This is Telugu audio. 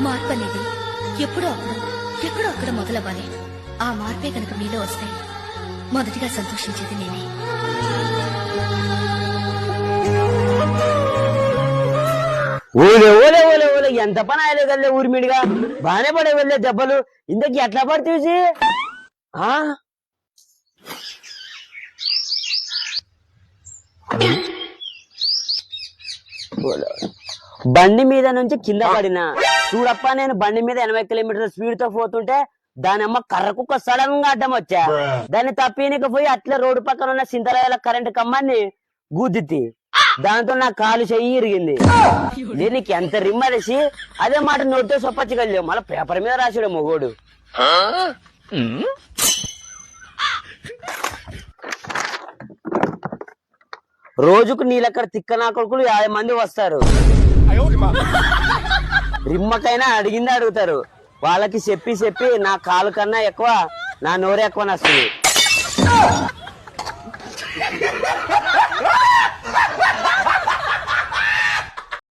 మార్పు అనేది ఎప్పుడో అప్పుడు ఎక్కడో అక్కడ మొదలవ్వాలి. ఆ మార్పే కనుక మీలో వస్తే మొదటిగా సంతోషించేది నేనే. ఓలే ఓలే ఓలే ఓలే ఎంత పని ఆయలే కదలే ఊరిమిడిగా బానే పడే వెళ్ళే దెబ్బలు ఇంతకి ఎట్లా పడుతుంది బండి మీద నుంచి కింద పడినా చూడప్ప. నేను బండి మీద 80 కిలోమీటర్ల స్పీడ్ తో పోతుంటే దాని అమ్మ కర్రకుక్క సడన్ గా అడ్డం వచ్చా. దాన్ని తప్పీనికి పోయి అట్లా రోడ్డు పక్కన ఉన్న సింతరాల కరెంటు కమ్మాన్ని గుద్దితి. దాంతో నా కాలు చెయ్యి ఇరిగింది. దీనికి ఎంత రిమ్మరేసి అదే మాట నోటితో సొప్పచ్చగలిగావు. మళ్ళీ పేపర్ మీద రాసాడు మొగోడు. రోజుకు నీలక్కడ తిక్కనా కొడుకులు 50 మంది వస్తారు. రిమ్మకైనా అడిగింది అడుగుతారు. వాళ్ళకి చెప్పి చెప్పి నా కాలు కన్నా ఎక్కువ నా నోరు ఎక్కువ నస్తుంది.